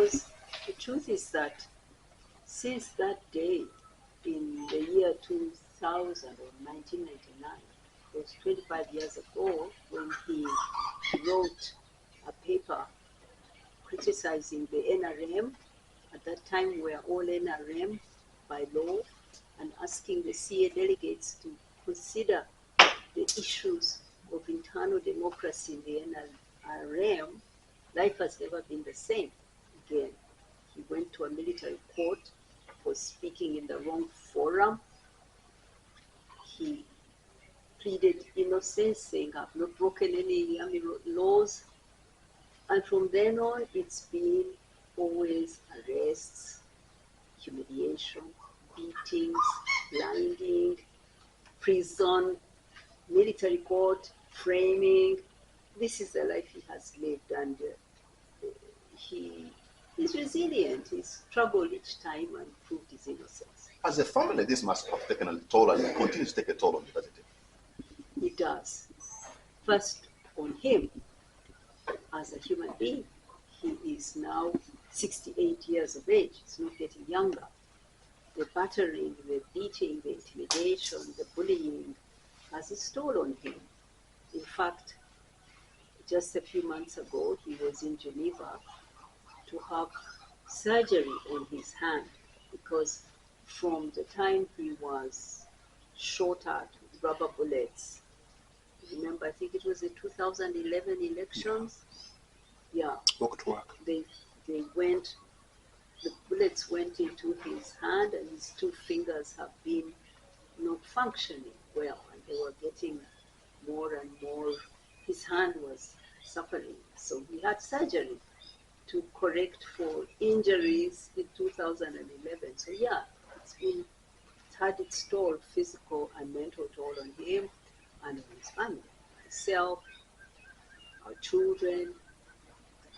because the truth is that since that day, in the year 2000 or 1999, it was 25 years ago when he wrote a paper criticizing the NRM. At that time, we were all NRM by law, and asking the CA delegates to consider the issues of internal democracy in the NRM. Life has never been the same again. He went to a military court for speaking in the wrong forum. He pleaded innocence, saying, I've not broken any army laws. And from then on, it's been always arrests, humiliation, beatings, blinding, prison, military court, framing. This is the life he has lived, and he's resilient. He's struggled each time and proved his innocence. As a family, this must have taken a toll, and it continues to take a toll on you, doesn't it? It does. First, on him as a human being. He is now 68 years of age. He's not getting younger. The battering, the beating, the intimidation, the bullying has its toll on him. In fact, just a few months ago, he was in Geneva to have surgery on his hand because from the time he was shot at with rubber bullets, remember, I think it was the 2011 elections. Yeah. They went, the bullets went into his hand and his two fingers have been not functioning well, and they were getting more and more, his hand was suffering. So he had surgery to correct for injuries in 2011. So yeah, it's had its toll, physical and mental toll on him and on his family, myself, our children,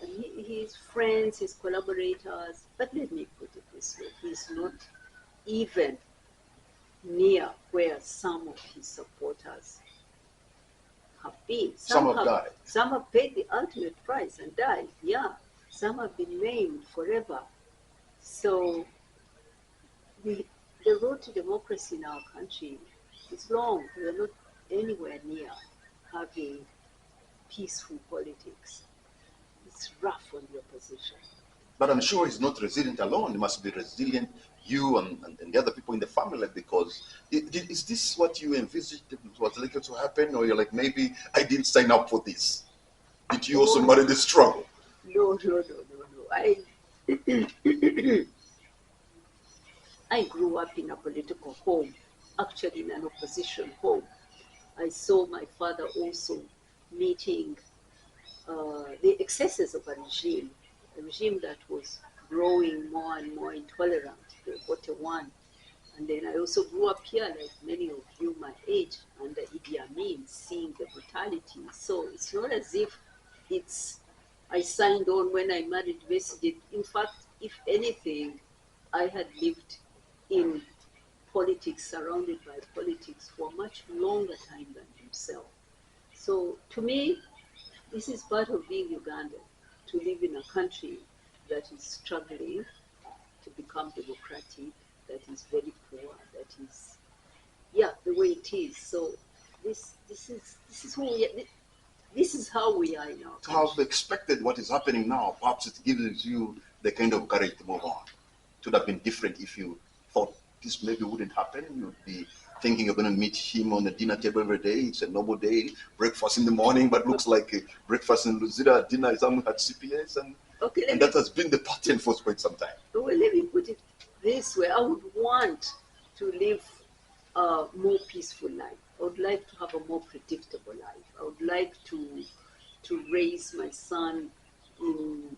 and his friends, his collaborators. But let me put it this way, he's not even near where some of his supporters have been. Some have died. Some have paid the ultimate price and died, yeah. Some have been maimed forever. So the road to democracy in our country is long. We are not anywhere near having peaceful politics. It's rough on the opposition. But I'm sure he's not resilient alone. He must be resilient, you and the other people in the family, because is this what you envisaged was likely to happen? Or you're like, maybe I didn't sign up for this? Did you also marry the struggle? No. I grew up in a political home, actually in an opposition home. I saw my father also meeting the excesses of a regime that was growing more and more intolerant, the Bote One. And then I also grew up here, like many of you my age, under Idi Amin, seeing the brutality. So it's not as if I signed on when I married Besigye. In fact, if anything, I had lived in politics, surrounded by politics for a much longer time than himself. So to me, this is part of being Ugandan, to live in a country that is struggling to become democratic, that is very poor, that is, the way it is. So this is how we are now. To have expected what is happening now, perhaps it gives you the kind of courage to move on. It would have been different if you thought this maybe wouldn't happen. You'd be thinking you're going to meet him on the dinner table every day. It's a normal day. Breakfast in the morning, but looks like a breakfast in Luzira, dinner is at CPS. And that has been the pattern for quite some time. Well, let me put it this way. I would want to live a more peaceful life. I would like to have a more predictable life. I would like to raise my son in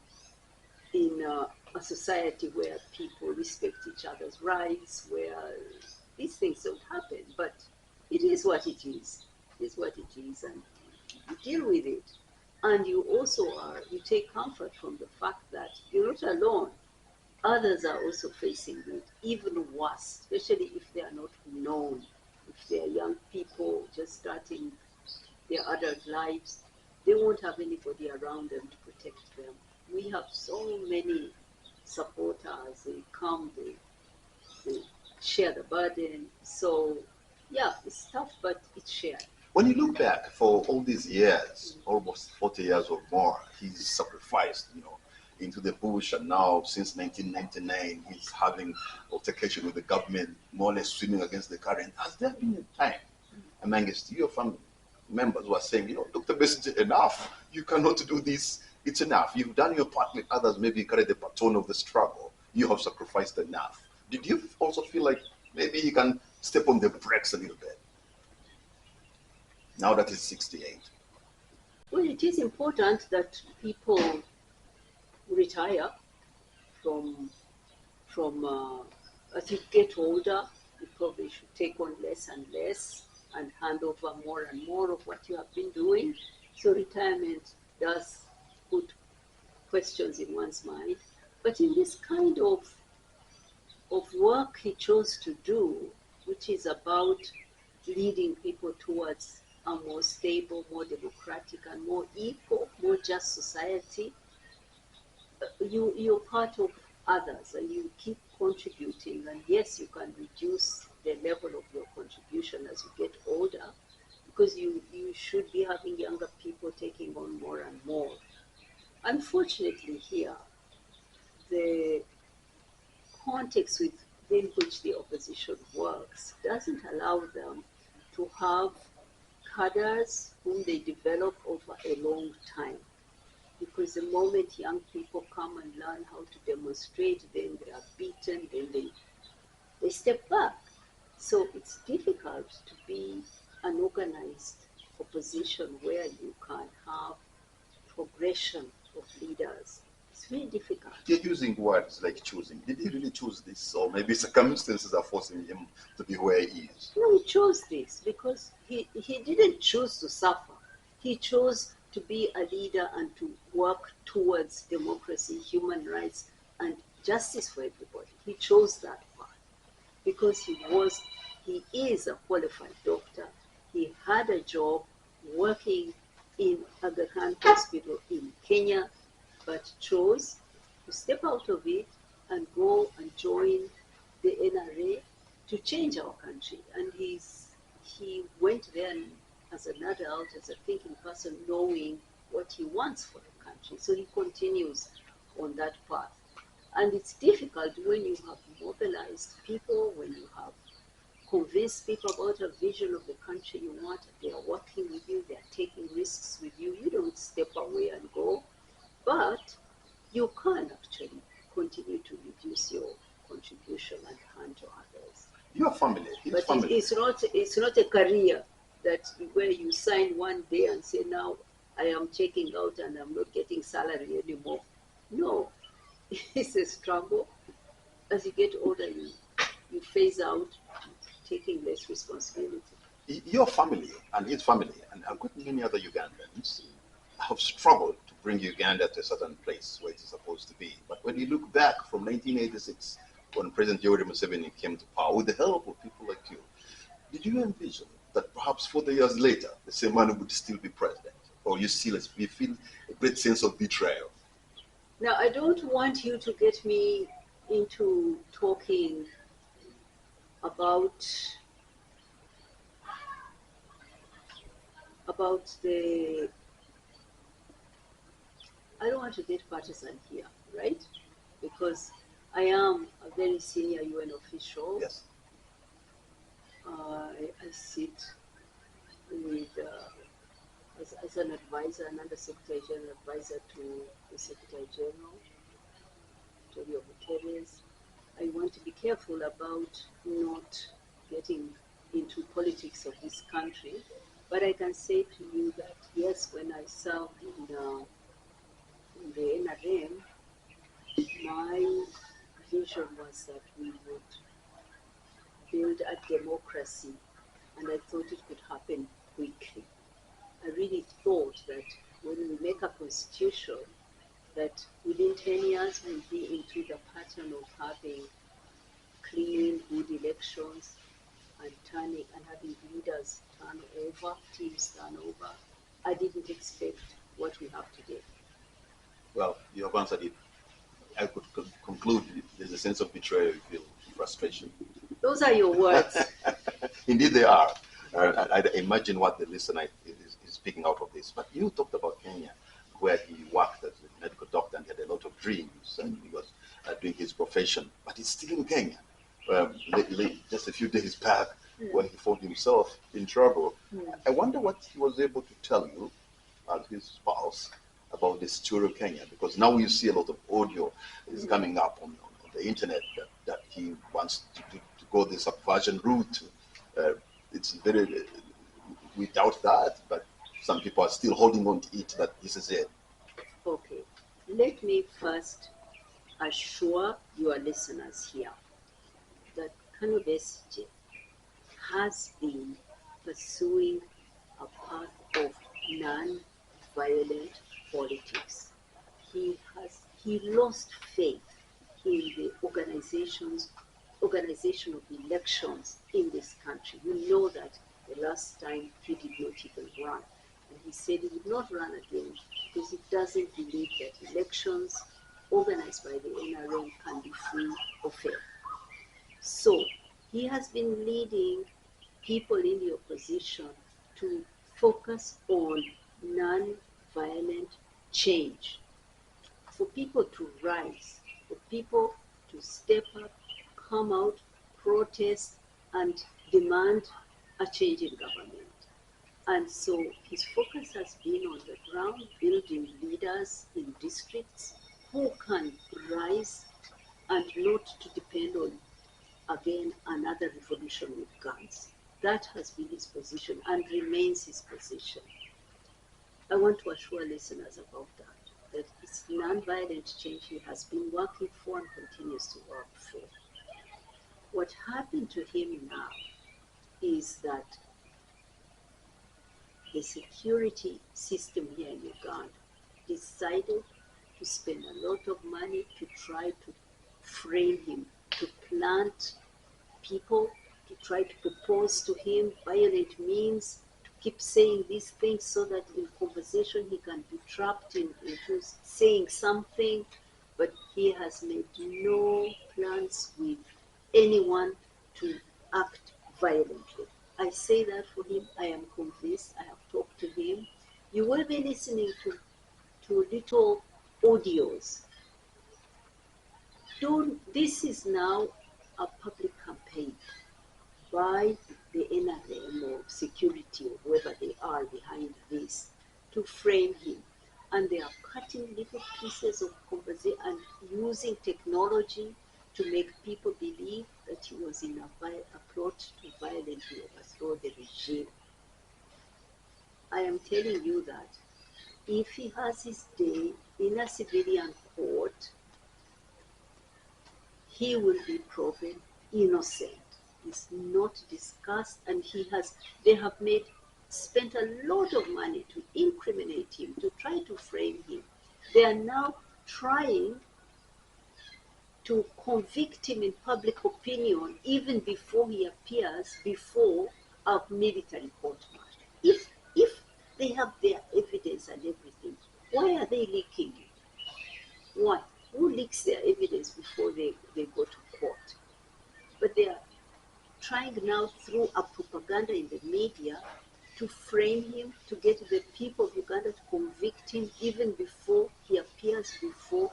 a society where people respect each other's rights, where these things don't happen. But it is what it is. It is what it is, and you deal with it. And you take comfort from the fact that you're not alone. Others are also facing it, even worse, especially if they are not known. If they are young people just starting their adult lives, they won't have anybody around them to protect them. We have so many support us, they come, they share the burden. So, yeah, it's tough, but it's shared. When you look back for all these years, almost 40 years or more, he's sacrificed, into the bush, and now since 1999, he's having altercation with the government, more or less swimming against the current. Has there been a time amongst your family members who are saying, Dr. Besigye, enough, you cannot do this, it's enough. You've done your part with others, maybe you carry the baton of the struggle, you have sacrificed enough. Did you also feel like maybe he can step on the brakes a little bit now that he's 68? Well, it is important that people retire from as you get older, you probably should take on less and less and hand over more and more of what you have been doing. So retirement does put questions in one's mind. But in this kind of work he chose to do, which is about leading people towards a more stable, more democratic, and more equal, more just society, you're part of others and you keep contributing. And yes, you can reduce the level of your contribution as you get older, because you should be having younger people taking on more and more. Unfortunately, here, the context within which the opposition works doesn't allow them to have cadres whom they develop over a long time. Because the moment young people come and learn how to demonstrate, then they are beaten, then they step back. So it's difficult to be an organized opposition where you can have progression of leaders. It's very difficult. You're using words like choosing. Did he really choose this? Or maybe circumstances are forcing him to be where he is? No, he chose this because he didn't choose to suffer. He chose to be a leader and to work towards democracy, human rights, and justice for everybody. He chose that path because he is a qualified doctor. He had a job working in Aga Khan Hospital in Kenya, but chose to step out of it and go and join the NRA to change our country. And he went there as an adult, as a thinking person, knowing what he wants for the country. So he continues on that path. And it's difficult when you have mobilized people, when you have convinced people about a vision of the country you want. They are working with you, they are taking risks with you. You don't step away and go, but you can actually continue to reduce your contribution and hand to others. Your family, his family. It's not a career that where you sign one day and say, now I am checking out and I'm not getting salary anymore. No, it's a struggle. As you get older, you phase out, taking less responsibility. Your family and his family and a good many other Ugandans have struggled to bring Uganda to a certain place where it is supposed to be. But when you look back from 1986, when President Yoweri Museveni came to power, with the help of people like you, did you envision that perhaps 40 years later, the same man would still be president? Or you feel a great sense of betrayal? Now, I don't want you to get me into talking about the. I don't want to get partisan here, right? Because I am a very senior UN official. Yes. I sit with as an advisor, an Under-Secretary General advisor to the Secretary General, Antonio Guterres. I want to be careful about not getting into politics of this country, but I can say to you that yes, when I served in the NRM, my vision was that we would build a democracy, and I thought it could happen quickly. I really thought that when we make a constitution, that within 10 years we'll be into the pattern of having clean, good elections and having leaders turn over, teams turn over. I didn't expect what we have today. Well, you have answered it I could conclude there's a sense of betrayal, you feel frustration. Those are your words. Indeed, they are. I imagine what the listener is picking out of this. But you talked about Kenya, where he worked as a medical doctor and had a lot of dreams, and he was doing his profession. But he's still in Kenya. Just a few days back, when he found himself in trouble, I wonder what he was able to tell you as his spouse about the story of Kenya, because now you see a lot of audio is coming up on the internet that he wants to go the subversion route. It's very, we doubt that, but some people are still holding on to it, that this is it. Okay, let me first assure your listeners here that Kizza Besigye has been pursuing a path of non-violent politics. He lost faith in the organization of elections in this country. You know that the last time he did not even run. And he said he would not run again because he doesn't believe that elections organized by the NRM can be free or fair. So he has been leading people in the opposition to focus on non-violent change, for people to rise, for people to step up, come out, protest, and demand a change in government. And so his focus has been on the ground, building leaders in districts who can rise and not to depend on, again, another revolution with guns. That has been his position and remains his position. I want to assure listeners about that it's non-violent change he has been working for and continues to work for. What happened to him now is that the security system here in Uganda decided to spend a lot of money to try to frame him, to plant people, to try to propose to him violent means, to keep saying these things so that in conversation he can be trapped into saying something, but he has made no plans with anyone to act violently. I say that for him. I am convinced. I have talked to him. You will be listening to little audios. This is now a public campaign by the NRM or security or whoever they are behind this to frame him. And they are cutting little pieces of conversation and using technology to make people believe that he was in a plot to violently overthrow the regime. I am telling you that if he has his day in a civilian court, he will be proven innocent. It's not discussed, and they have spent a lot of money to incriminate him, to try to frame him. They are now trying to convict him in public opinion even before he appears before a military court martial. If they have their evidence and everything, why are they leaking it? Why? Who leaks their evidence before they go to court? But they are trying now through a propaganda in the media to frame him, to get the people of Uganda to convict him even before he appears before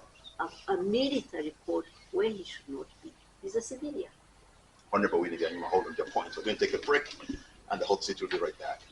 a military court where he should not be. He's a civilian. Honorable Winnie, Byanyima, hold on your point. We're going to take a break, and the hot seat will be right back.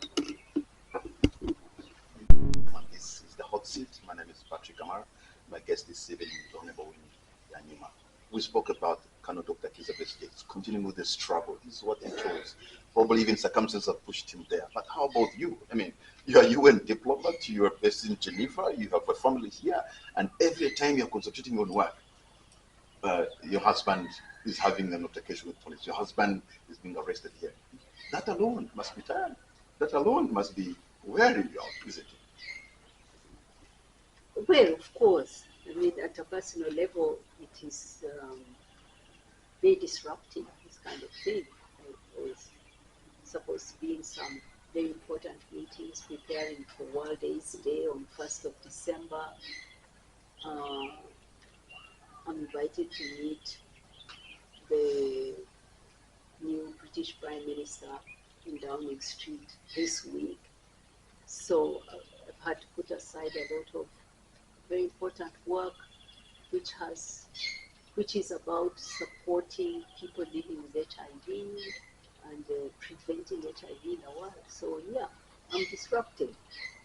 This is the hot seat. My name is Patrick Amar. My guest this evening is Honorable Winnie Byanyima. We spoke about Dr. Kizza Besigye. He's continuing with the struggle. This is what he chose. Probably even circumstances have pushed him there. But how about you? I mean, you are a UN diplomat, you are based in Geneva, you have a family here, and every time you're concentrating on work, your husband is having an altercation with police. Your husband is being arrested here. That alone must be tired. That alone must be wearing you out, isn't it? Well, of course. I mean, at a personal level, it is very disrupting, this kind of thing. I was supposed to be in some very important meetings preparing for World AIDS Day on 1st of December. I'm invited to meet the new British Prime Minister in Downing Street this week. So I've had to put aside a lot of very important work which has which is about supporting people living with HIV and preventing HIV in the world. So yeah, I'm disrupted.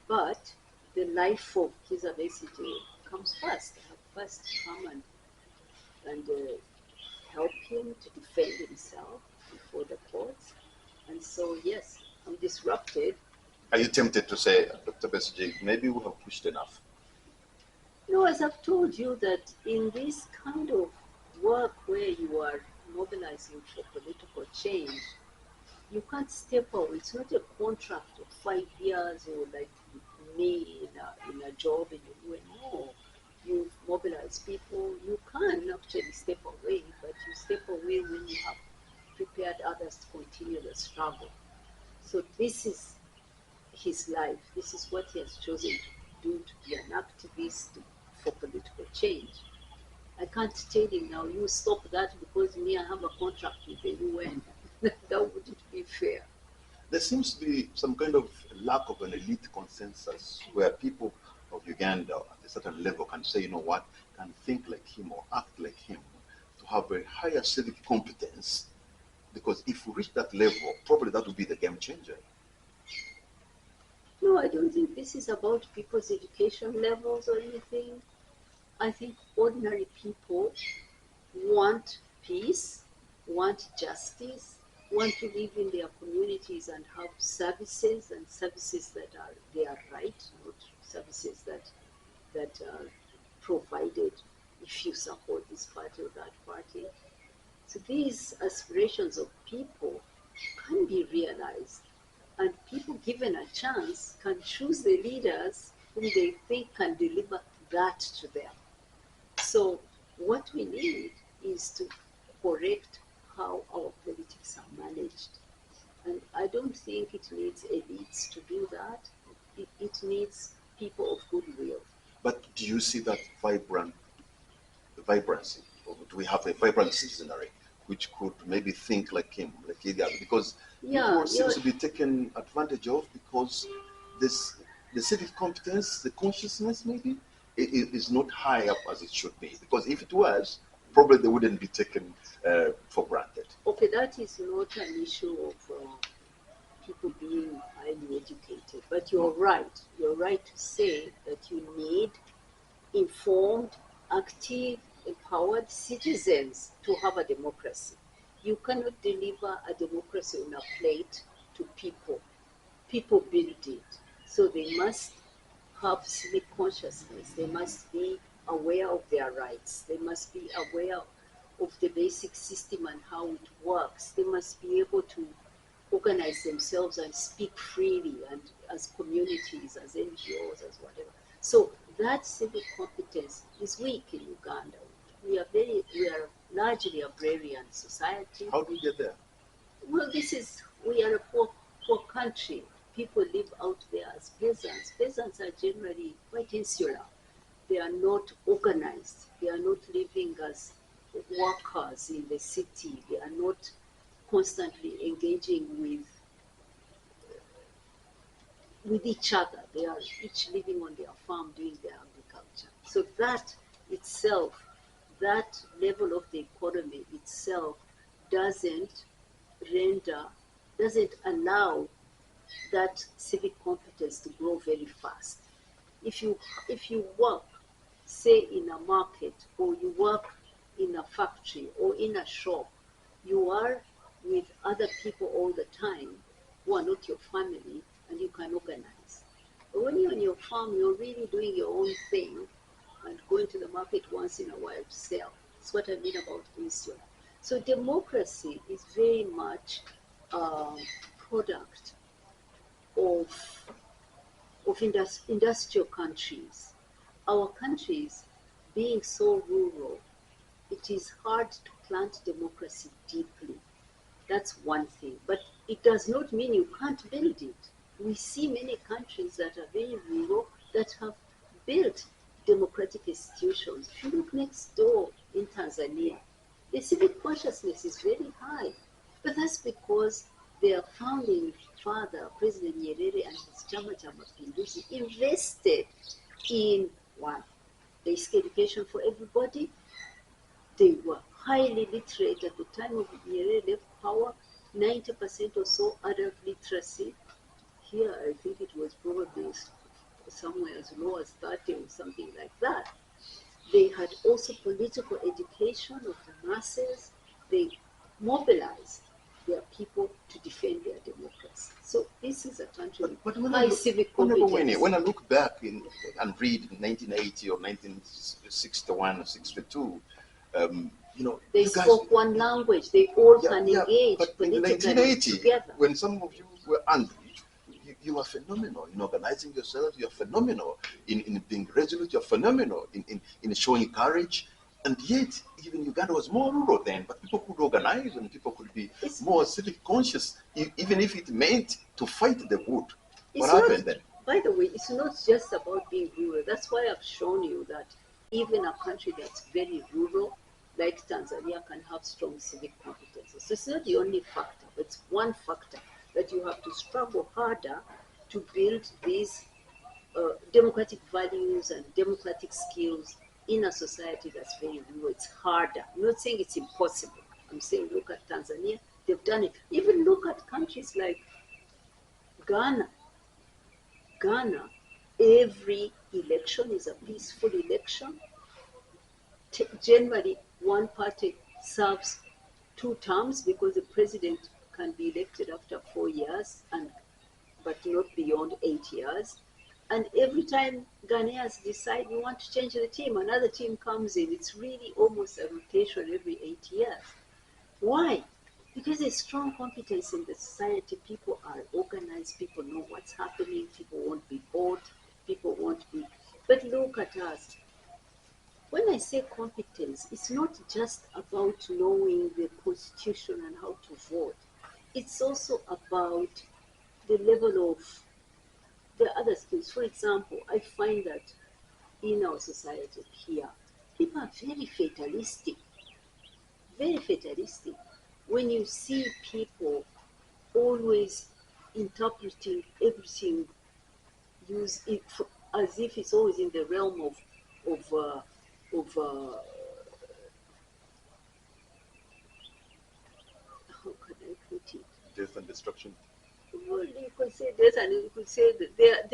But the life of Kizza Besigye comes first. I have first to come and help him to defend himself before the courts. And so yes, I'm disrupted. Are you tempted to say, Dr. Besigye, maybe we have pushed enough? No, as I've told you that in this kind of work where you are mobilizing for political change, you can't step out. It's not a contract of 5 years or like me in a job in the UN. No, you mobilize people. You can actually step away, but you step away when you have prepared others to continue the struggle. So this is his life. This is what he has chosen to do, to be an activist for political change. I can't tell him now, you stop that because me, I have a contract with the UN. That wouldn't be fair. There seems to be some kind of lack of an elite consensus where people of Uganda at a certain level can say, you know what, can think like him or act like him to have a higher civic competence. Because if we reach that level, probably that would be the game changer. No, I don't think this is about people's education levels or anything. I think ordinary people want peace, want justice, want to live in their communities and have services and services that are their right, not services that are provided if you support this party or that party. So these aspirations of people can be realized, and people given a chance can choose the leaders whom they think can deliver that to them. So what we need is to correct how our politics are managed. And I don't think it needs elites to do that. It needs people of goodwill. But do you see that vibrancy? Or do we have a vibrant citizenry which could maybe think like him, like Ilya? Because Yeah, people seem to be taken advantage of because this the civic competence, the consciousness maybe is not high up as it should be. Because if it was, probably they wouldn't be taken for granted. okay, that is not an issue of people being highly educated. But you're right. You're right to say that you need informed, active, empowered citizens to have a democracy. You cannot deliver a democracy on a plate to people. People build it. So they must have civic consciousness. They must be aware of their rights. They must be aware of the basic system and how it works. They must be able to organize themselves and speak freely and as communities, as NGOs, as whatever. So that civic competence is weak in Uganda. We are largely agrarian society. How do we get there? Well, we are a poor country. People live out there as peasants. Peasants are generally quite insular. They are not organized. They are not living as workers in the city. They are not constantly engaging with each other. They are each living on their farm doing their agriculture. So that itself, that level of the economy itself doesn't render, doesn't allow that civic competence to grow very fast. If you if you work, say in a market or you work in a factory or in a shop, you are with other people all the time who are not your family and you can organize. But when you're on your farm, you're really doing your own thing and going to the market once in a while to sell. That's what I mean about insular. So democracy is very much a product of industrial countries. Our countries being so rural, it is hard to plant democracy deeply. That's one thing. But it does not mean you can't build it. We see many countries that are very rural that have built democratic institutions. If you look next door in Tanzania, the civic consciousness is very high. But that's because their founding father, President Nyerere, and his Chama cha Mapinduzi invested in one, basic education for everybody. They were highly literate at the time of Nyerere left power, 90% or so adult literacy. Here, I think it was probably somewhere as low as 30 or something like that. They had also political education of the masses. They mobilized their people to defend their democracy. So this is a country with high civic competence. Winnie, when I look back and read 1980 or 1961 or 62, they spoke one language. They all can engage but in politically 1980, together. when some of you were angry, you are phenomenal in organizing yourself. You are phenomenal in being resolute. You are phenomenal in showing courage. And yet, even Uganda was more rural then, but people could organize and people could be more civic conscious, even if it meant to fight the good. What happened then? By the way, it's not just about being rural. That's why I've shown you that even a country that's very rural, like Tanzania, can have strong civic competences. So it's not the only factor, but it's one factor that you have to struggle harder to build these democratic values and democratic skills in a society that's very rural. It's harder. I'm not saying it's impossible. I'm saying look at Tanzania, they've done it. Even look at countries like Ghana. Ghana, every election is a peaceful election. Generally, one party serves 2 terms because the president can be elected after 4 years, but not beyond 8 years. And every time Ghanaians decide we want to change the team, another team comes in. It's really almost a rotation every 8 years. Why? Because there's strong competence in the society. People are organized. People know what's happening. People won't be bored. People won't be. But look at us. When I say competence, it's not just about knowing the constitution and how to vote. It's also about the level of the other skills. For example, I find that in our society here, people are very fatalistic. Very fatalistic. When you see people always interpreting everything, use it as if it's always in the realm of how can I put it? Death and destruction. Well, you could say this, and you could say that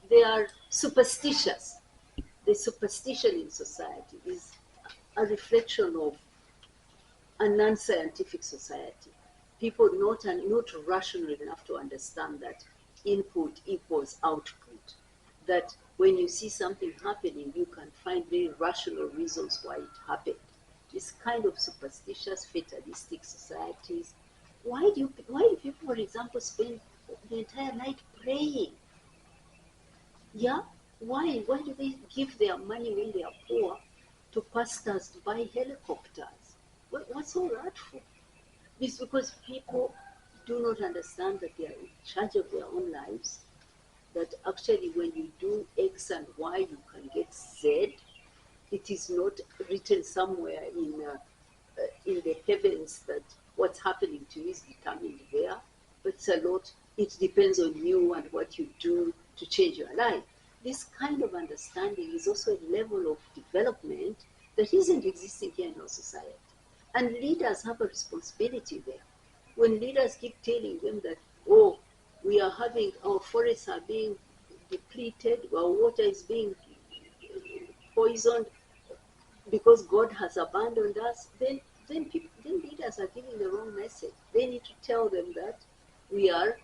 they are superstitious. The superstition in society is a reflection of a non-scientific society. People not rational enough to understand that input equals output. That when you see something happening, you can find very rational reasons why it happened. This kind of superstitious, fatalistic societies. Why do people, for example, spend the entire night praying? Yeah? Why? Why do they give their money when they are poor to pastors to buy helicopters? What's all that for? It's because people do not understand that they are in charge of their own lives, that actually when you do X and Y, you can get Z. It is not written somewhere in the heavens that what's happening to you is determined there, but it's a lot. It depends on you and what you do to change your life. This kind of understanding is also a level of development that isn't existing here in our society. And leaders have a responsibility there. When leaders keep telling them that, oh, our forests are being depleted, our water is being poisoned because God has abandoned us, then leaders are giving the wrong message. They need to tell them that we are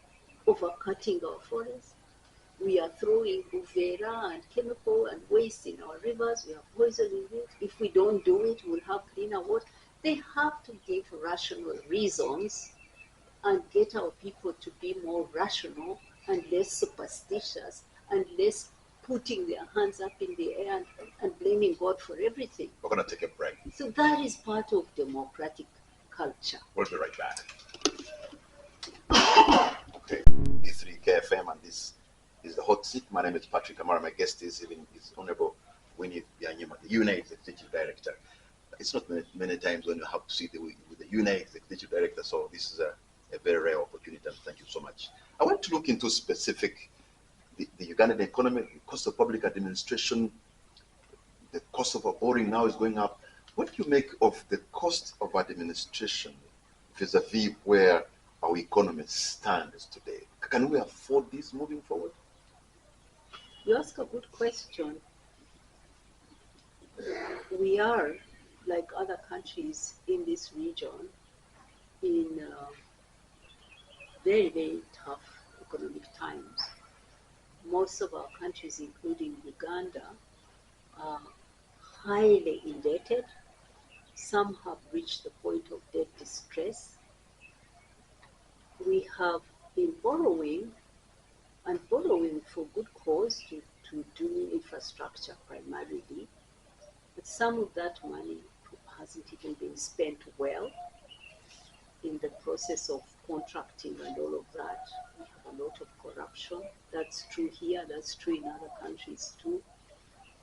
overcutting our forests, we are throwing uvera and chemical and waste in our rivers, we are poisoning it. If we don't do it, we'll have cleaner water. They have to give rational reasons and get our people to be more rational and less superstitious and less putting their hands up in the air and blaming God for everything. We're going to take a break. So that is part of democratic culture. We'll be right back. Okay, E3 KFM, and this is the hot seat. My name is Patrick Amara. My guest is Honorable Winnie Byanyima, the UNA Executive Director. It's not many times when you have to see with the UNA Executive Director, so this is a very rare opportunity, and thank you so much. I want to look into specific, the Ugandan economy, cost of public administration, the cost of borrowing now is going up. What do you make of the cost of administration vis-a-vis where our economy stands today? Can we afford this moving forward? You ask a good question. We are, like other countries in this region, in very, very tough economic times. Most of our countries, including Uganda, are highly indebted. Some have reached the point of debt distress. We have been borrowing and borrowing for good cause to do infrastructure primarily. But some of that money hasn't even been spent well in the process of contracting and all of that. We have a lot of corruption. That's true here, that's true in other countries too.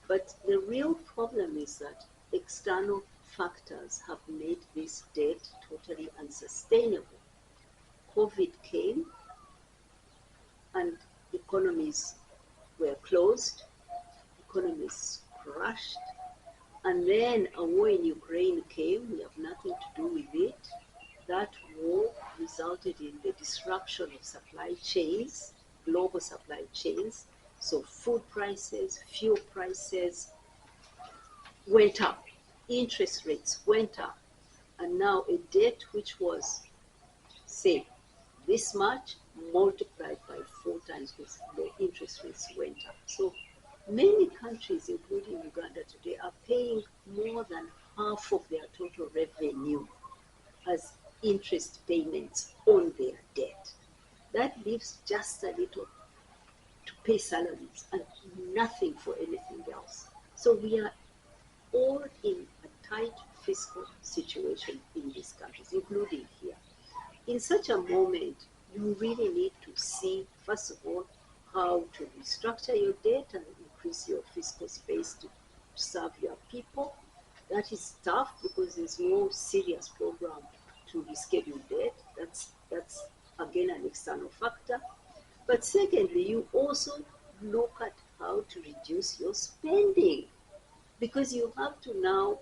But the real problem is that external factors have made this debt totally unsustainable. COVID came and economies were closed, economies crashed, and then a war in Ukraine came. We have nothing to do with it. That war resulted in the disruption of supply chains, global supply chains. So food prices, fuel prices went up, interest rates went up, and now a debt which was, say, this much multiplied by 4 times because the interest rates went up. So many countries, including Uganda today, are paying more than half of their total revenue as interest payments on their debt. That leaves just a little to pay salaries and nothing for anything else. So we are all in a tight fiscal situation in these countries, including here. In such a moment, you really need to see, first of all, how to restructure your debt and increase your fiscal space to serve your people. That is tough because there's no serious program to reschedule debt. That's again an external factor. But secondly, you also look at how to reduce your spending because you have to now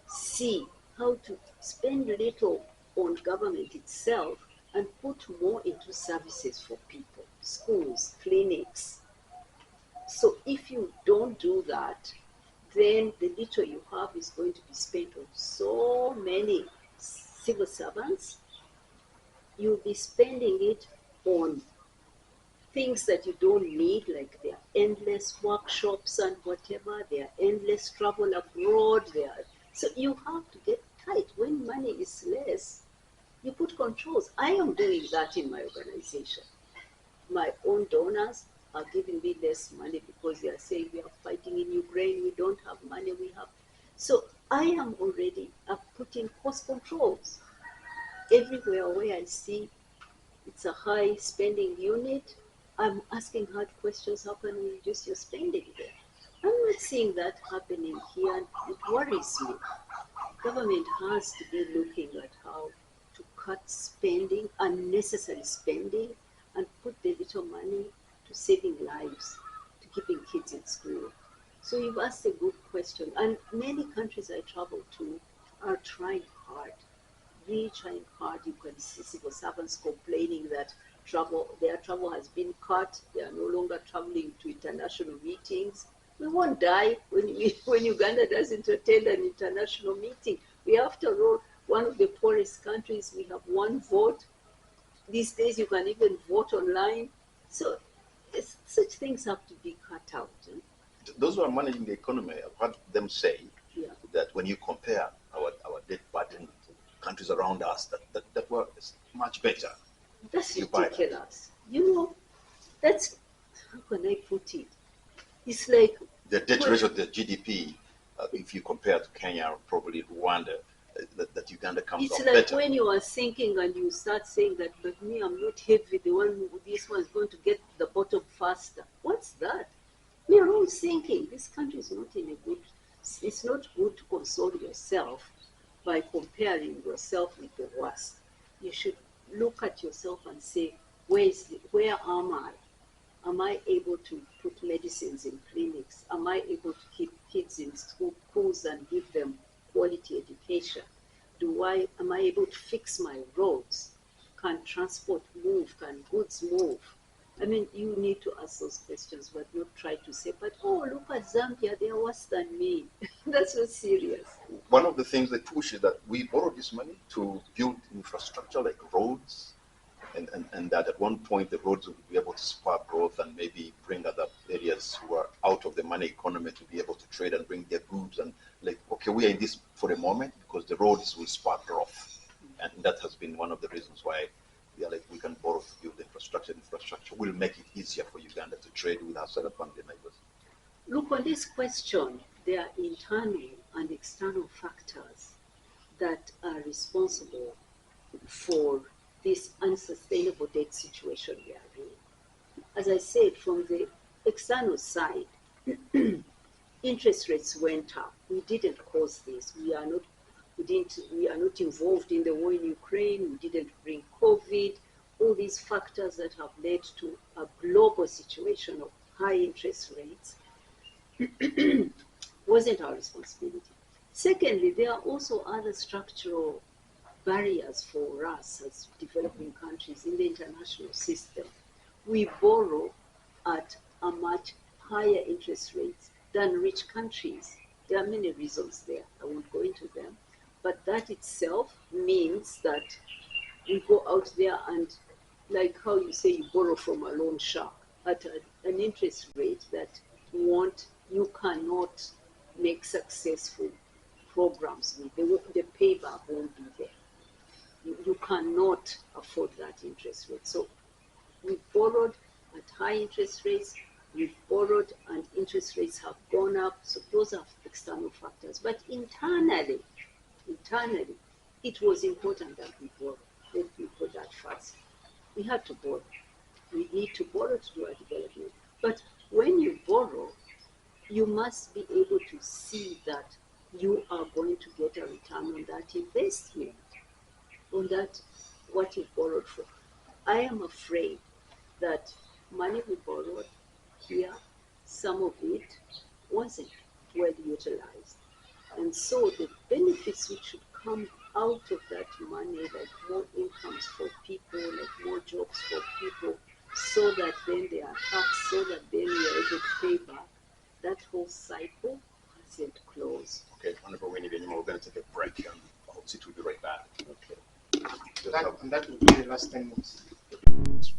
see how to spend little on government itself and put more into services for people, schools, clinics. So if you don't do that, then the little you have is going to be spent on so many civil servants. You'll be spending it on things that you don't need, like there are endless workshops and whatever, there are endless travel abroad. So you have to get tight. When money is less, you put controls. I am doing that in my organization. My own donors are giving me less money because they are saying we are fighting in Ukraine, we don't have money, we have. So I am already putting cost controls. Everywhere where I see it's a high spending unit, I'm asking hard questions. How can we reduce your spending there? I'm not seeing that happening here. It worries me. Government has to be looking at how to cut spending, unnecessary spending, and put the little money to saving lives, to keeping kids in school. So you've asked a good question. And many countries I travel to are trying hard, really trying hard. You can see civil servants complaining that their travel has been cut. They are no longer traveling to international meetings. We won't die when Uganda doesn't attend an international meeting. We, after all, one of the poorest countries. We have one vote. These days you can even vote online. So such things have to be cut out. Those who are managing the economy, I've heard them say that when you compare our debt burden to countries around us, that were much better. That's ridiculous. You know, that's, how can I put it? It's like the debt ratio of the GDP, if you compare to Kenya or probably Rwanda, that Uganda comes it's out like better. when you are sinking and you start saying that, but me, I'm not heavy, this one is going to get to the bottom faster. What's that? We are all sinking. This country is not in a good it's not good to console yourself by comparing yourself with the worst. You should look at yourself and say, where am I? Am I able to put medicines in clinics? Am I able to keep kids in schools and give them quality education? Am I able to fix my roads? Can transport move? Can goods move? I mean, you need to ask those questions, but not try to say, but oh, look at Zambia, they are worse than me. That's not serious. One of the things they push is that we borrow this money to build infrastructure like roads, and that at one point the roads will be able to spur growth and maybe bring other areas who are out of the money economy to be able to trade and bring their goods. And like, okay, we are in this for a moment because the roads will spur growth. And that has been one of the reasons why we are like, we can borrow to build infrastructure. Infrastructure will make it easier for Uganda to trade with our other family neighbors. Look, on this question, there are internal and external factors that are responsible for this unsustainable debt situation we are in. As I said, from the external side, interest rates went up. We didn't cause this. We are not involved in the war in Ukraine. We didn't bring COVID. All these factors that have led to a global situation of high interest rates wasn't our responsibility. Secondly, there are also other structural barriers for us as developing countries in the international system. We borrow at a much higher interest rates than rich countries. There are many reasons there. I won't go into them. But that itself means that we go out there and, like how you say, you borrow from a loan shark at an interest rate that you cannot make successful programs with. The payback won't be there. You cannot afford that interest rate. So we borrowed at high interest rates, we've borrowed and interest rates have gone up. So those are external factors. But internally, it was important that we borrow. Let me put that first. We had to borrow. We need to borrow to do our development. But when you borrow, you must be able to see that you are going to get a return on that investment, on that what you borrowed for. I am afraid that money we borrowed here, some of it wasn't well utilized. And so the benefits which should come out of that money, like more incomes for people, like more jobs for people, so that then they are taxed, so that then we are able to pay back, that whole cycle hasn't closed. Okay, Honorable Winnie, we're going to take a break and I'll sit with you right back. Okay. That will be the last 10 minutes.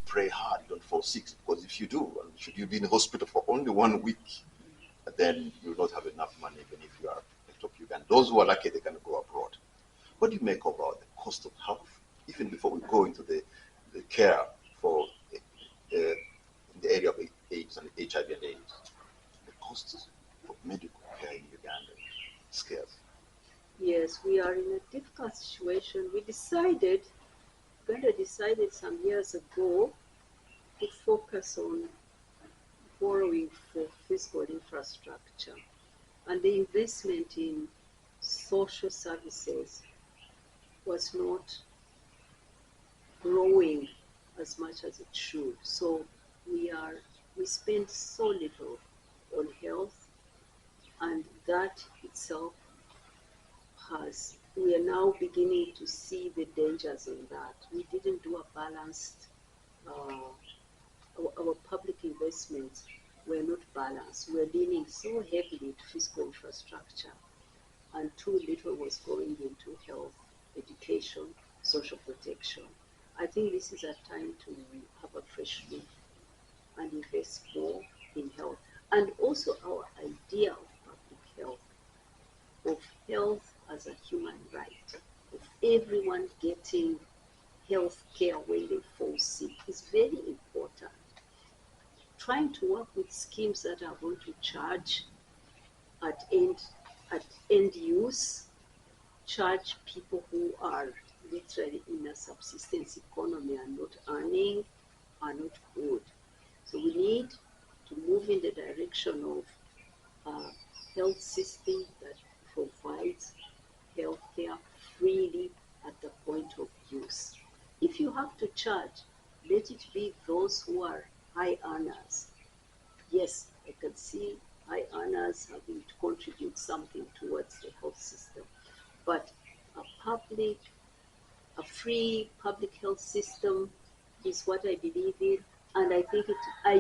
Pray hard, you don't fall sick, because if you do, and should you be in the hospital for only 1 week, then you will not have enough money even if you are a top Uganda. Those who are lucky, they can go abroad. What do you make about the cost of health, even before we go into the care for in the area of AIDS and HIV and AIDS? The costs of medical care in Uganda is scarce. Yes, we are in a difficult situation. Uganda decided some years ago to focus on borrowing for physical infrastructure, and the investment in social services was not growing as much as it should. So we spend so little on health, and that itself we are now beginning to see the dangers in that. We didn't do a balanced, our public investments were not balanced. We're leaning so heavily to physical infrastructure, and too little was going into health, education, social protection. I think this is a time to have a fresh look and invest more in health. And also our idea of public health, of health as a human right, of everyone getting health care when they fall sick is very important. Trying to work with schemes that are going to charge at end use, charge people who are literally in a subsistence economy and not earning, are not good. So we need to move in the direction of health system that provides healthcare freely at the point of use. If you have to charge, let it be those who are high earners. Yes, I can see high earners having to contribute something towards the health system, but a public, a free public health system is what I believe in, and I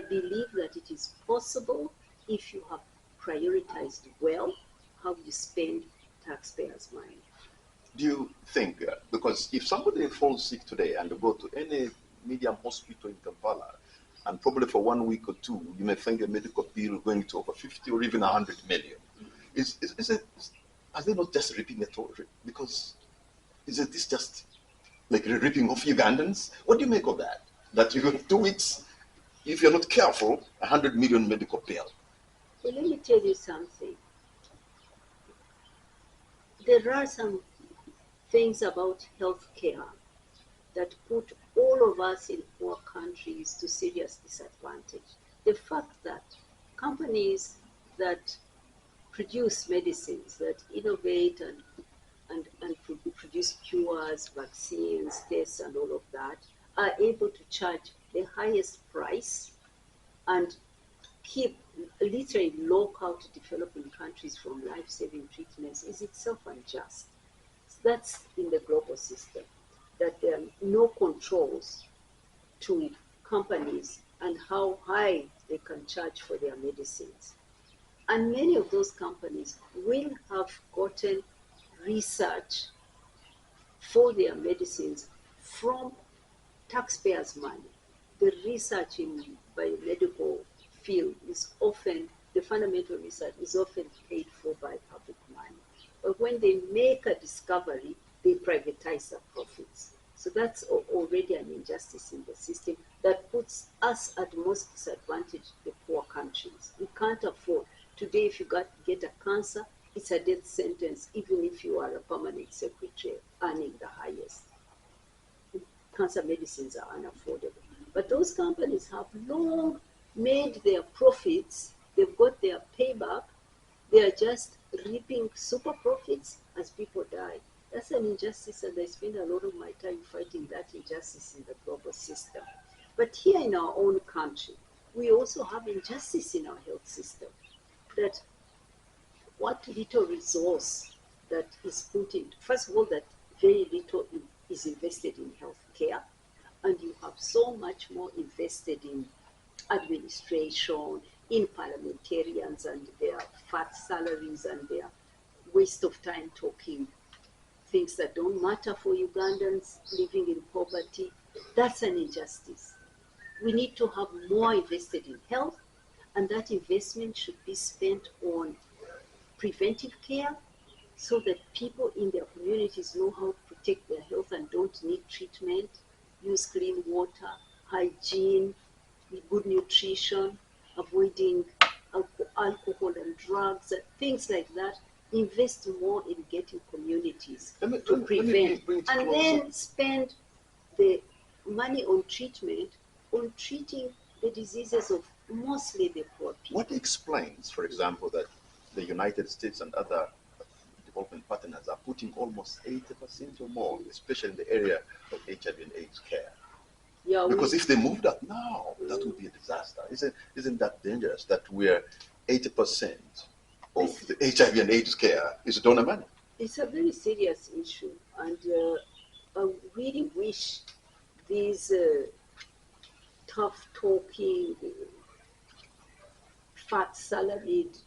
believe that it is possible if you have prioritized well how you spend taxpayers' money. Do you think, because if somebody falls sick today and you go to any medium hospital in Kampala, and probably for 1 week or two, you may think a medical bill going to over 50 or even 100 million. Are they not just ripping it off? Because isn't this just like ripping off Ugandans? What do you make of that? That you have 2 weeks, if you're not careful, 100 million medical bill. Well, let me tell you something. There are some things about healthcare that put all of us in poor countries to serious disadvantage. The fact that companies that produce medicines, that innovate and produce cures, vaccines, tests, and all of that, are able to charge the highest price and keep literally lock out developing countries from life-saving treatments is itself unjust. That's in the global system, that there are no controls to companies and how high they can charge for their medicines. And many of those companies will have gotten research for their medicines from taxpayers' money. The research in biomedical field is often, the fundamental research is often paid for by public money. But when they make a discovery, they privatize the profits. So that's already an injustice in the system that puts us at most disadvantaged, the poor countries. We can't afford. Today, if you get a cancer, it's a death sentence, even if you are a permanent secretary earning the highest. Cancer medicines are unaffordable. But those companies have long made their profits, they've got their payback, they are just reaping super profits as people die. That's an injustice, and I spend a lot of my time fighting that injustice in the global system. But here in our own country, we also have injustice in our health system, that what little resource that is put in, first of all, that very little is invested in healthcare, and you have so much more invested in administration, in parliamentarians and their fat salaries and their waste of time talking things that don't matter for Ugandans living in poverty. That's an injustice. We need to have more invested in health, and that investment should be spent on preventive care so that people in their communities know how to protect their health and don't need treatment, use clean water, hygiene, good nutrition, avoiding alcohol and drugs, things like that. Invest more in getting communities to prevent, and then spend the money on treatment, on treating the diseases of mostly the poor people. What explains, for example, that the United States and other development partners are putting almost 80% or more, especially in the area of HIV and AIDS care? Yeah, because if they moved up now, that would be a disaster. Isn't that dangerous that we're 80% of the HIV and AIDS care is donor money? It's a very serious issue, and I really wish these tough talking, fat salaried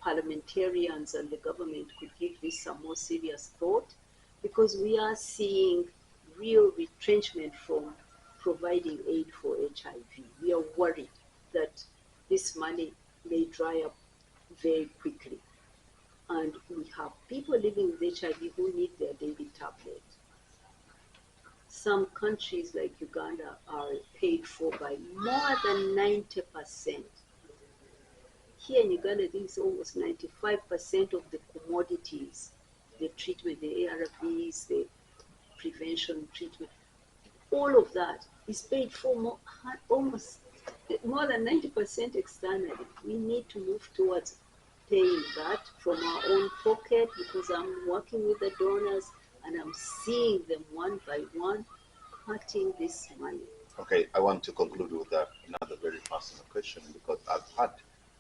parliamentarians and the government could give this some more serious thought, because we are seeing real retrenchment from providing aid for HIV. We are worried that this money may dry up very quickly. And we have people living with HIV who need their daily tablet. Some countries like Uganda are paid for by more than 90%. Here in Uganda, I think it's almost 95% of the commodities, the treatment, the ARVs, the prevention treatment, all of that is paid for almost more than 90% externally. We need to move towards paying that from our own pocket because I'm working with the donors and I'm seeing them one by one cutting this money. Okay, I want to conclude with another very personal question because I've heard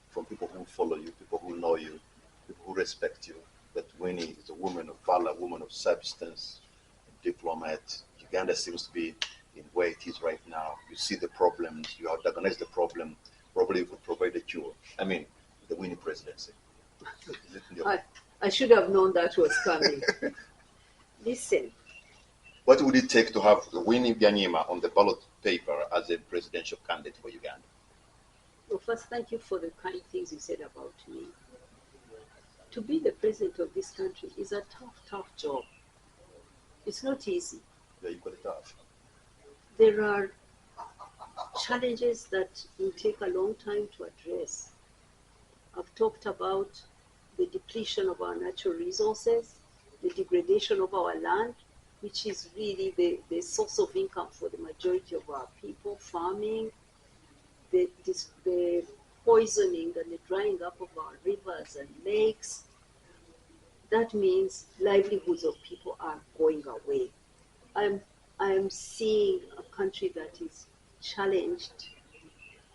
from people who follow you, people who know you, people who respect you, that Winnie is a woman of valor, a woman of substance, a diplomat. Uganda seems to be in where it is right now. You see the problems, you have diagnosed the problem, probably you could provide a cure. I mean, the Winnie presidency. Is it in your- I should have known that was coming. Listen, What would it take to have Winnie Byanyima on the ballot paper as a presidential candidate for Uganda? well, first, thank you for the kind things you said about me. To be the president of this country is a tough, tough job. It's not easy. Yeah, you got it tough. There are challenges that will take a long time to address. I've talked about the depletion of our natural resources, the degradation of our land, which is really the source of income for the majority of our people, farming, the poisoning and the drying up of our rivers and lakes. That means livelihoods of people are going away. I'm, I'm seeing a country that is challenged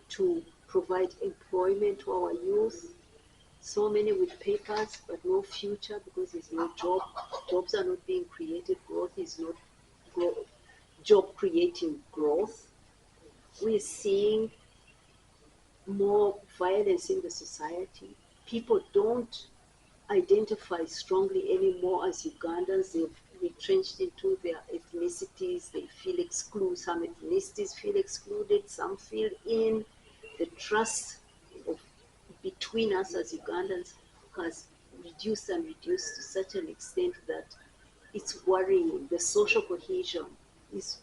to provide employment to our youth. So many with papers but no future because there's no job. Jobs are not being created. Growth is not job creating growth. We're seeing more violence in the society. People don't identify strongly anymore as Ugandans. They've retrenched into their ethnicities. They feel excluded. Some ethnicities feel excluded. Some feel in. The trust of between us as Ugandans has reduced and reduced to such an extent that it's worrying. The social cohesion is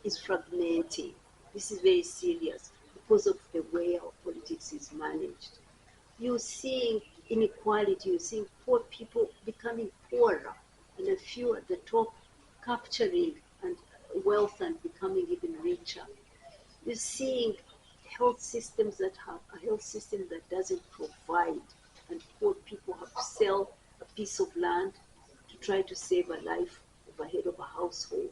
fragmenting. This is very serious because of the way our politics is managed. You're seeing inequality, you're seeing poor people becoming poorer, and a few at the top capturing and wealth and becoming even richer. You're seeing health systems that have a health system that doesn't provide, and poor people have to sell a piece of land to try to save a life of a head of a household.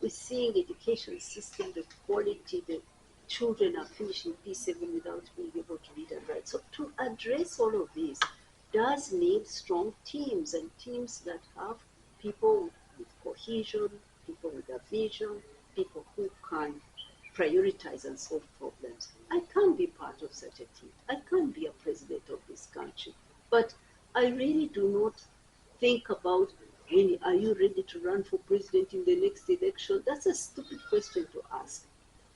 We're seeing education system, the quality, the children are finishing P7 without being able to read and write. So to address all of this does need strong teams and teams that have people with cohesion, people with a vision, people who can prioritize and solve problems. I can't be part of such a team. I can't be a president of this country. But I really do not think about, Winnie, are you ready to run for president in the next election? That's a stupid question to ask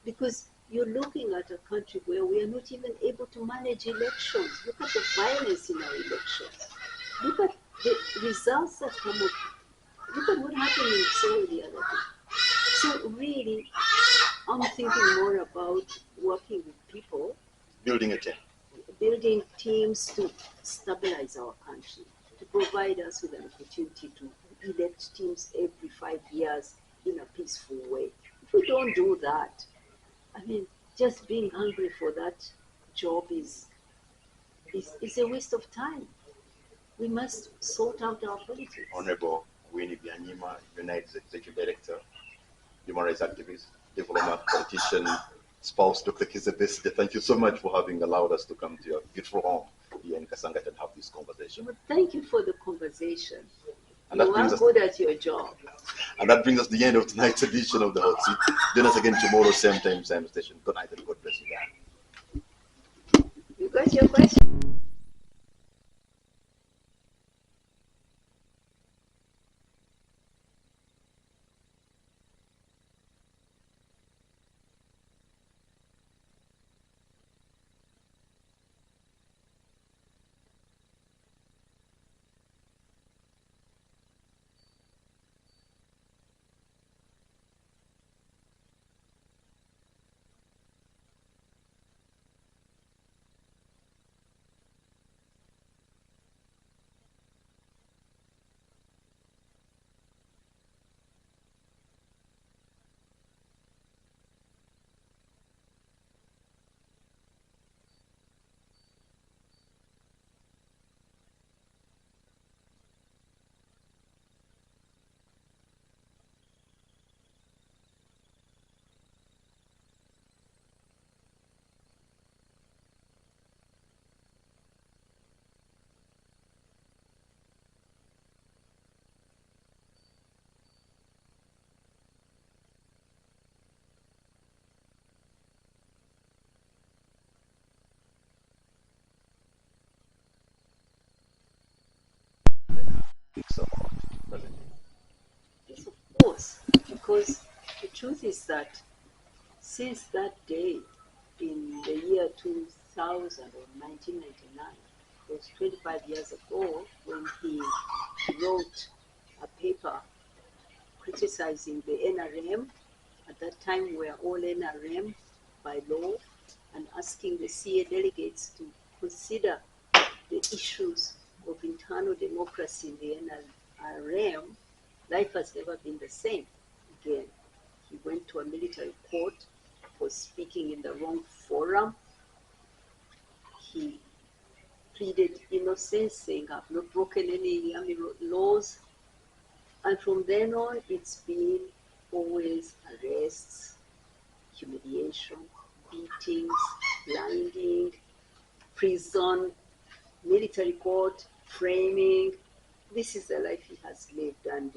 because you're looking at a country where we are not even able to manage elections. Look at the violence in our elections. Look at the results that come up. Look at what happened in Seoul the other day. So really, I'm thinking more about working with people, Building a team. building teams to stabilize our country, to provide us with an opportunity to elect teams every 5 years in a peaceful way. If we don't do that, I mean, just being hungry for that job is a waste of time. We must sort out our politics. Honorable Winnie Byanyima, United Executive Director, human rights activist, diplomat, politician, spouse, Dr. Kizza Besigye. Thank you so much for having allowed us to come to your beautiful home here in Kasangati and have this conversation. But thank you for the conversation. And that You brings are us good at your job. and that brings us to the end of tonight's edition of the Hot Seat. Join us again tomorrow, same time, same station. Good night and God bless you guys. You got your question? so, doesn't it? Yes, of course, because the truth is that since that day in the year 2000 or 1999, it was 25 years ago when he wrote a paper criticizing the NRM. At that time, we were all NRM by law, and asking the CA delegates to consider the issues of internal democracy in the NRM. Life has never been the same again. He went to a military court for speaking in the wrong forum. He pleaded innocence, saying, I've not broken any army laws. And from then on, it's been always arrests, humiliation, beatings, blinding, prison, military court, framing. This is the life he has lived, and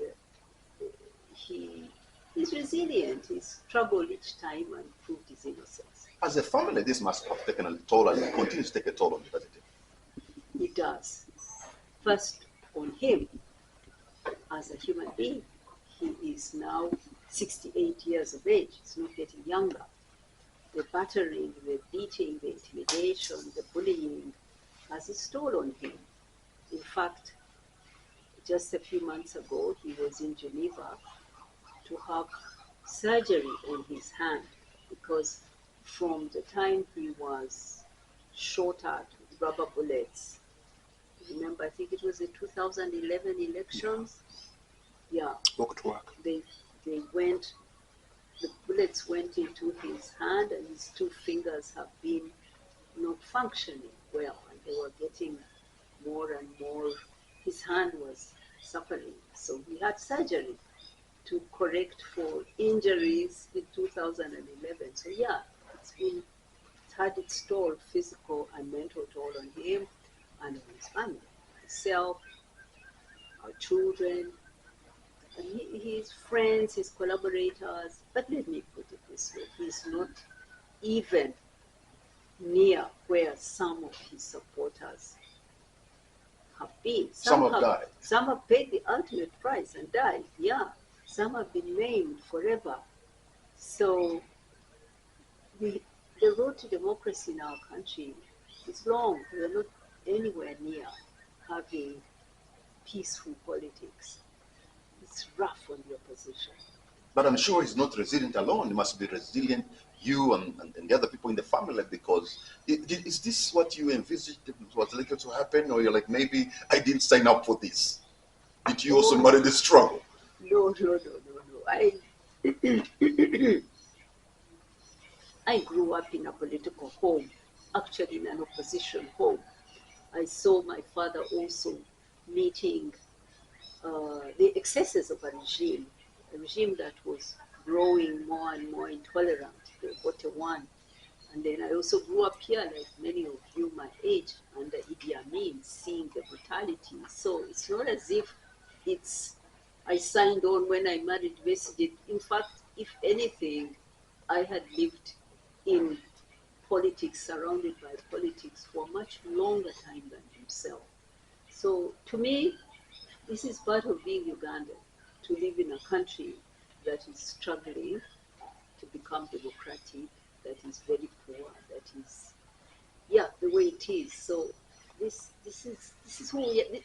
he is resilient. He's struggled each time and proved his innocence. As a family, this must have taken a toll and continues to take a toll on you, doesn't it? It does. First, on him as a human being. He is now 68 years of age. He's not getting younger. The battering, the beating, the intimidation, the bullying has its toll on him. In fact, just a few months ago, he was in Geneva to have surgery on his hand because from the time he was shot at with rubber bullets, remember, I think it was the 2011 elections. Yeah, Walk to work. they went. The bullets went into his hand, and his two fingers have been not functioning well, and they were getting more and more. His hand was suffering, so he had surgery to correct for injuries in 2011. So yeah, it's had its toll, physical and mental toll on him and on his family, myself, our children, and his friends, his collaborators. But let me put it this way, he's not even near where some of his supporters have been. Some have died. Some have paid the ultimate price and died, yeah. Some have been maimed forever. So the road to democracy in our country is long. We're not anywhere near having peaceful politics. It's rough on the opposition. But I'm sure he's not resilient alone. He must be resilient, you and the other people in the family, because is this what you envisaged it was likely to happen? Or you're like, maybe I didn't sign up for this? Did you also marry the struggle? No. I grew up in a political home, actually in an opposition home. I saw my father also meeting the excesses of a regime that was growing more and more intolerant, the Bote And then I also grew up here, like many of you my age, under Idi Amin, seeing the brutality. So it's not as if I signed on when I married Besigye. In fact, if anything, I had lived in politics, surrounded by politics for a much longer time than himself. So to me, this is part of being Ugandan, to live in a country that is struggling to become democratic, that is very poor, that is, the way it is. So this is who we are.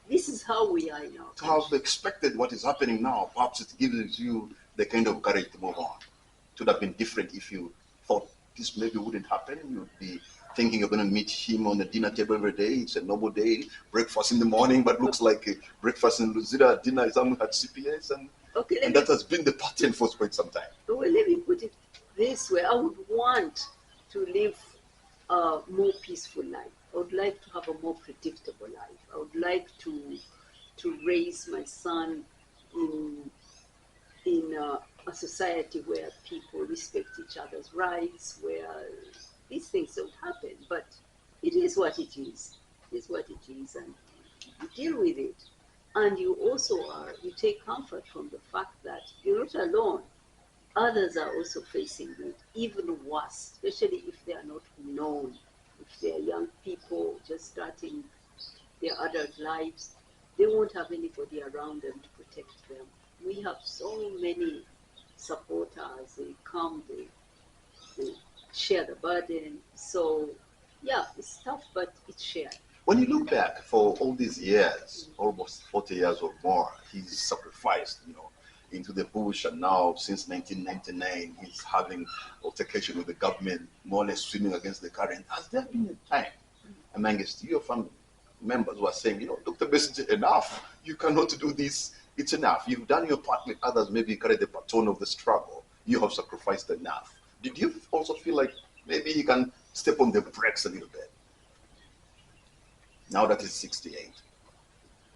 This is how we are in our To country. have expected what is happening now, perhaps it gives you the kind of courage to move on. It would have been different if you thought this maybe wouldn't happen. You'd be thinking you're going to meet him on the dinner table every day. It's a normal day, breakfast in the morning, but looks like a breakfast in Luzira, dinner is at CPS, and that has been the pattern for quite some time. Well, let me put it this way. I would want to live a more peaceful life. I would like to have a more predictable life. I would like to raise my son in a society where people respect each other's rights, where these things don't happen. But it is what it is. It is what it is, and you deal with it. And you take comfort from the fact that you're not alone. Others are also facing it, even worse, especially if they are not known, if they are young people just starting their adult lives. they won't have anybody around them to protect them. We have so many supporters. They come, they share the burden. So, yeah, it's tough, but it's shared. When you look back for all these years, almost 40 years or more, he's sacrificed, into the bush, and now since 1999, he's having altercation with the government, more or less swimming against the current. Has there been a time amongst your family members who are saying, Dr. Besigye, enough, you cannot do this, it's enough. You've done your part with others, maybe you carry the baton of the struggle, you have sacrificed enough. Did you also feel like maybe he can step on the brakes a little bit now that he's 68?